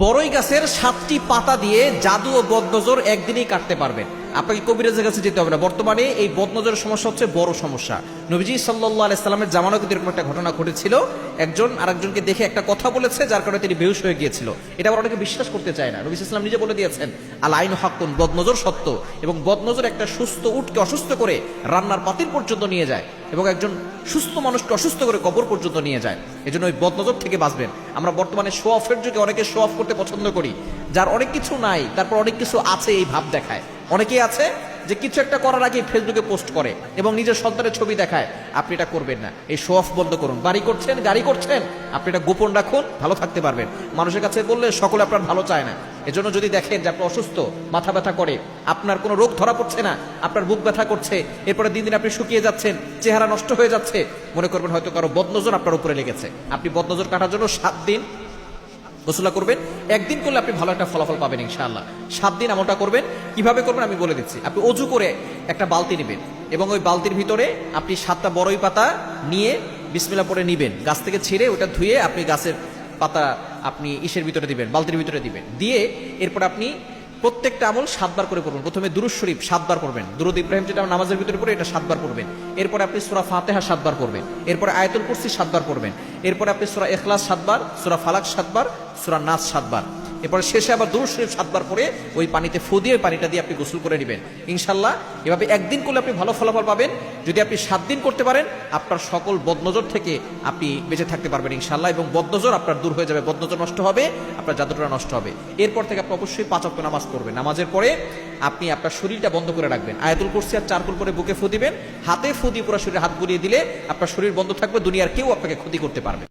বড়ই গাছের 7টি পাতা দিয়ে জাদু ও বদনজর একদিনেই কাটতে পারবেন। আপনাকে কবিরাজের কাছে যেতে হবে না। বর্তমানে এই বদনজরের সমস্যা হচ্ছে বড় সমস্যা। নবীজি সাল্লাল্লাহু আলাইহি সাল্লামের জামানায় কিন্তু এরকম একটা ঘটনা ঘটেছিল। একজন আরেকজনকে দেখে একটা কথা বলেছে, যার কারণে তিনি বেহুশ হয়ে গিয়েছিল। এটা আবার অনেকে বিশ্বাস করতে চায় না। নবী সাল্লাল্লাহু আলাইহি ওয়াসাল্লাম নিজে বলে দিয়েছেন, আল আইনু হাক্কুন, বদনজর সত্য। এবং বদনজর একটা সুস্থ উটকে অসুস্থ করে রান্নার পাতিল পর্যন্ত নিয়ে যায়, এবং একজন সুস্থ মানুষকে অসুস্থ করে কবর পর্যন্ত নিয়ে যায়। এজন্য ওই বদনজর থেকে বাঁচবেন। আমরা বর্তমানে শো অফের যুগে অনেকে শো অফ করতে পছন্দ করি। যার অনেক কিছু নাই, তারপর অনেক কিছু আছে এই ভাব দেখায়। অনেকেই আছে যে কিছু একটা করার আগে ফেসবুকে পোস্ট করে এবং নিজের সন্তানের ছবি দেখায়। আপনি এটা করবেন না। এই শো অফ বন্ধ করুন। বাড়ি করছেন, গাড়ি করছেন, আপনি এটা গোপন রাখুন, ভালো থাকতে পারবেন। মানুষের কাছে বললে সকলে আপনার ভালো চায় না। এজন্য যদি দেখেন যে আপনি অসুস্থ, মাথা ব্যথা করে, আপনার কোনো রোগ ধরা পড়ছে না, আপনার বুক ব্যথা করছে, এরপরে দিন দিন আপনি শুকিয়ে যাচ্ছেন, চেহারা নষ্ট হয়ে যাচ্ছে, মনে করবেন হয়তো কারো বদনজর আপনার উপরে লেগেছে। আপনি বদনজর কাটার জন্য 7 দিন গোসলা করবেন। একদিন করলে আপনি ভালো একটা ফলাফল পাবেন ইনশাআল্লাহ। 7 দিন আমলটা করবেন। কিভাবে করবেন আমি বলে দিচ্ছি। আপনি অজু করে একটা বালতি নেবেন এবং ওই বালতির ভিতরে আপনি 7টা বড়ই পাতা নিয়ে বিসমিল্লাহ পড়ে নিবেন। গাছ থেকে ছিঁড়ে ওটা ধুয়ে আপনি গাছের পাতা আপনি ইসের ভিতরে দিবেন, বালতির ভিতরে দিবেন। দিয়ে এরপর আপনি প্রত্যেকটা আমল 7 বার করে পড়বেন। প্রথমে দুরূদ শরীফ 7 বার পড়বেন। দুরূদ ইব্রাহিম যেটা আমরা নামাজের ভিতরে পড়ি, এটা 7 বার পড়বেন। এরপরে আপনি সূরা ফাতিহা 7 বার পড়বেন। এরপরে আয়াতুল কুরসি 7 বার পড়বেন। এরপরে আপনি সূরা ইখলাস 7 বার, সূরা ফালাক 7 বার, সূরা নাস 7 বার। এরপরে শেষে আবার দুরূদ শরীফ 7 বার পড়ে ওই পানিতে ফু দিয়ে পানিটা দিয়ে আপনি গোসল করে নেবেন ইনশাআল্লাহ। এভাবে একদিন করলে আপনি ভালো ফলাফল পাবেন। যদি আপনি 7 দিন করতে পারেন, আপনার সকল বদনজর থেকে আপনি বেঁচে থাকতে পারবেন ইনশাআল্লাহ। এবং বদনজর আপনার দূর হয়ে যাবে, বদনজর নষ্ট হবে, আপনার জাদুটা নষ্ট হবে। এরপর থেকে আপনি অবশ্যই 5 ওয়াক্ত নামাজ পড়বেন। নামাজের পরে আপনি আপনার শরীরটা বন্ধ করে রাখবেন। আয়াতুল কুরসি আর 4 কুল করে বুকে ফু দিবেন। হাতে ফু দিয়ে পুরো শরীরে হাত বুলিয়ে দিলে আপনার শরীর বন্ধ থাকবে, দুনিয়ার কেউ আপনাকে ক্ষতি করতে পারবে।